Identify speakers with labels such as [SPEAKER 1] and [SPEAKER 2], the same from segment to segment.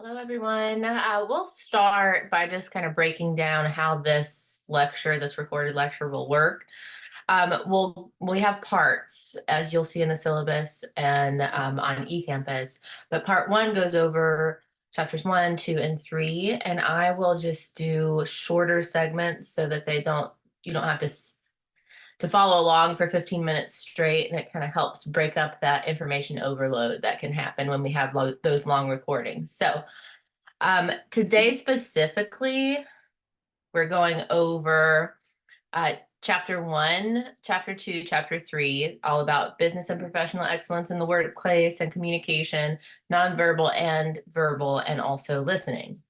[SPEAKER 1] Hello, everyone. We'll start by just kind of breaking down how this recorded lecture will work. We have parts, as you'll see in the syllabus and on eCampus, but part one goes over chapters 1, 2, and 3, and I will just do shorter segments so that you don't have to follow along for 15 minutes straight, and it kind of helps break up that information overload that can happen when we have those long recordings. So today specifically, we're going over chapter 1, chapter 2, chapter 3, all about business and professional excellence in the workplace and communication, nonverbal and verbal, and also listening.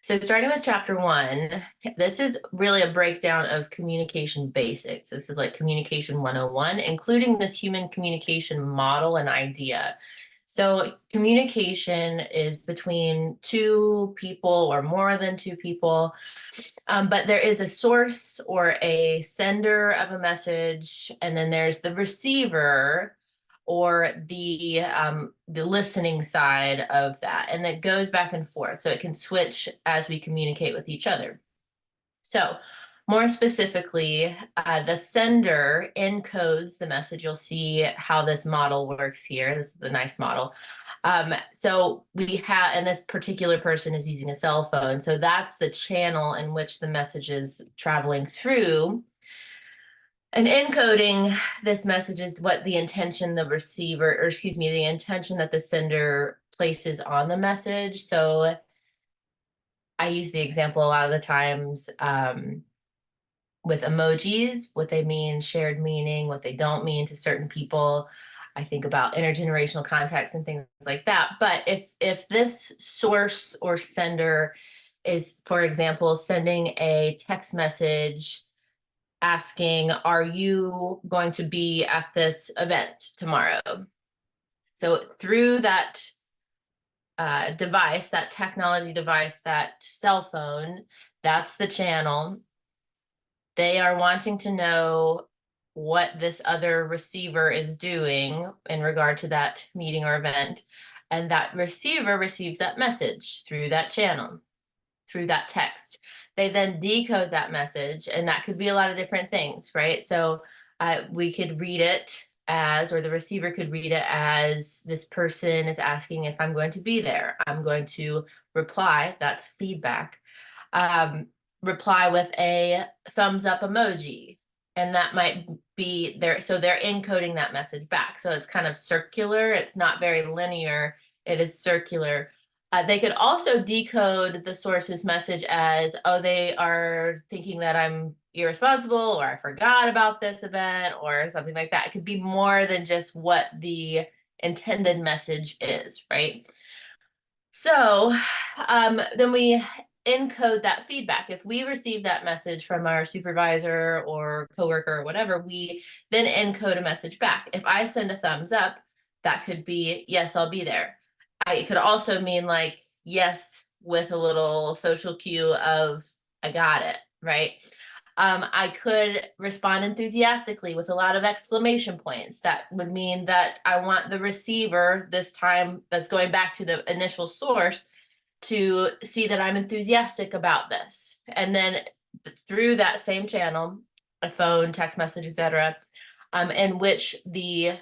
[SPEAKER 1] So starting with chapter 1, this is really a breakdown of communication basics. This is like communication 101, including this human communication model and idea. So communication is between two people or more than two people, but there is a source or a sender of a message, and then there's the receiver or the listening side of that, and that goes back and forth, so it can switch as we communicate with each other. So more specifically, the sender encodes the message. You'll see how this model works here. This is a nice model. So we have, and this particular person is using a cell phone. So that's the channel in which the message is traveling through. And encoding this message is what the intention the receiver, or excuse me, the intention that the sender places on the message. So I use the example a lot of the times with emojis, what they mean, shared meaning, what they don't mean to certain people. I think about intergenerational context and things like that. But if this source or sender is, for example, sending a text message asking, are you going to be at this event tomorrow? So through that device, that technology device, that cell phone, that's the channel. They are wanting to know what this other receiver is doing in regard to that meeting or event. And that receiver receives that message through that channel, through that text. They then decode that message, and that could be a lot of different things, right? So we could read it as, or the receiver could read it as, this person is asking if I'm going to be there. I'm going to reply, that's feedback, reply with a thumbs up emoji. And that might be there. So they're encoding that message back. So it's kind of circular. It's not very linear. It is circular. They could also decode the source's message as, oh, they are thinking that I'm irresponsible, or I forgot about this event, or something like that. It could be more than just what the intended message is, right? So then we encode that feedback. If we receive that message from our supervisor or coworker or whatever, we then encode a message back. If I send a thumbs up, that could be, yes, I'll be there. It could also mean like, yes, with a little social cue of, I got it, right? I could respond enthusiastically with a lot of exclamation points. That would mean that I want the receiver, this time that's going back to the initial source, to see that I'm enthusiastic about this. And then through that same channel, a phone, text message, etc., in which the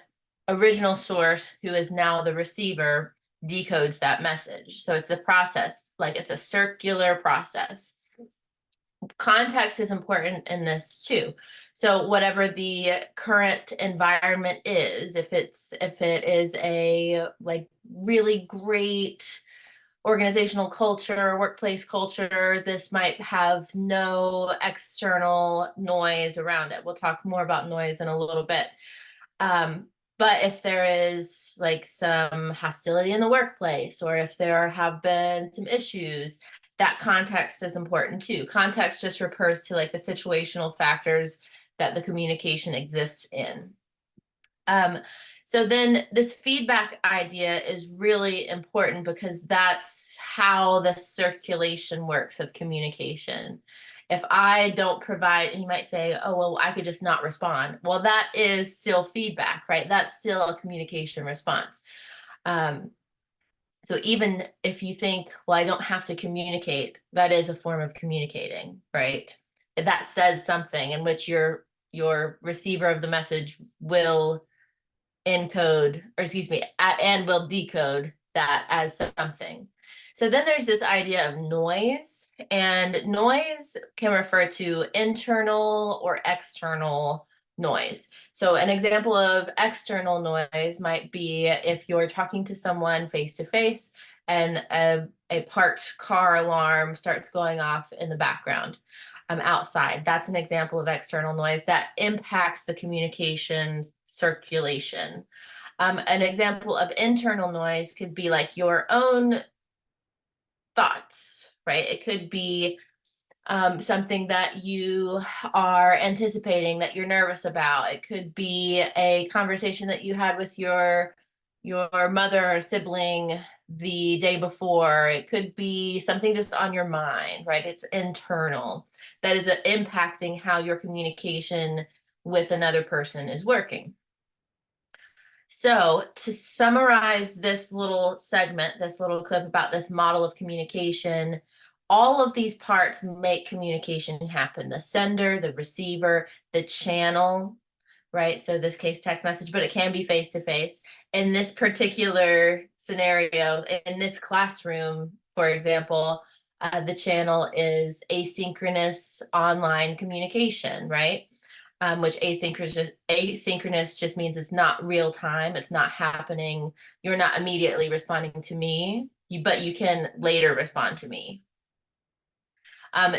[SPEAKER 1] original source, who is now the receiver, decodes that message. So it's a process, like it's a circular process. Context is important in this too. So whatever the current environment is, if it is a like really great organizational culture, workplace culture, this might have no external noise around it. We'll talk more about noise in a little bit. But if there is like some hostility in the workplace, or if there have been some issues, that context is important too. Context just refers to like the situational factors that the communication exists in. So then this feedback idea is really important, because that's how the circulation works of communication. If I don't provide, and you might say, oh, well, I could just not respond. Well, that is still feedback, right? That's still a communication response. So even if you think, well, I don't have to communicate, that is a form of communicating, right? That says something in which your receiver of the message will encode, or excuse me, and will decode that as something. So then there's this idea of noise, and noise can refer to internal or external noise. So an example of external noise might be if you're talking to someone face to face and a parked car alarm starts going off in the background outside. That's an example of external noise that impacts the communication circulation. An example of internal noise could be like your own thoughts, right? It could be something that you are anticipating that you're nervous about. It could be a conversation that you had with your mother or sibling the day before. It could be something just on your mind, right? It's internal. That is impacting how your communication with another person is working. So, to summarize this little segment, this little clip about this model of communication, all of these parts make communication happen: the sender, the receiver, the channel, right? So, this case, text message, but it can be face to face. In this particular scenario, in this classroom, for example, the channel is asynchronous online communication, right? Which asynchronous just means it's not real time, it's not happening. You're not immediately responding to me, but you can later respond to me.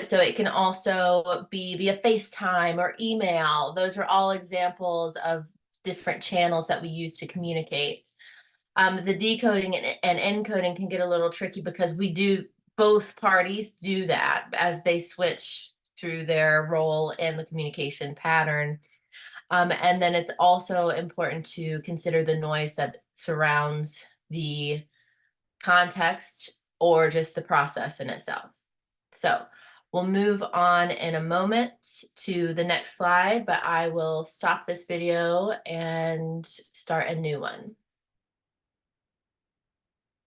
[SPEAKER 1] So it can also be via FaceTime or email. Those are all examples of different channels that we use to communicate. The decoding and encoding can get a little tricky because both parties do that as they switch through their role in the communication pattern. And then it's also important to consider the noise that surrounds the context or just the process in itself. So we'll move on in a moment to the next slide, but I will stop this video and start a new one.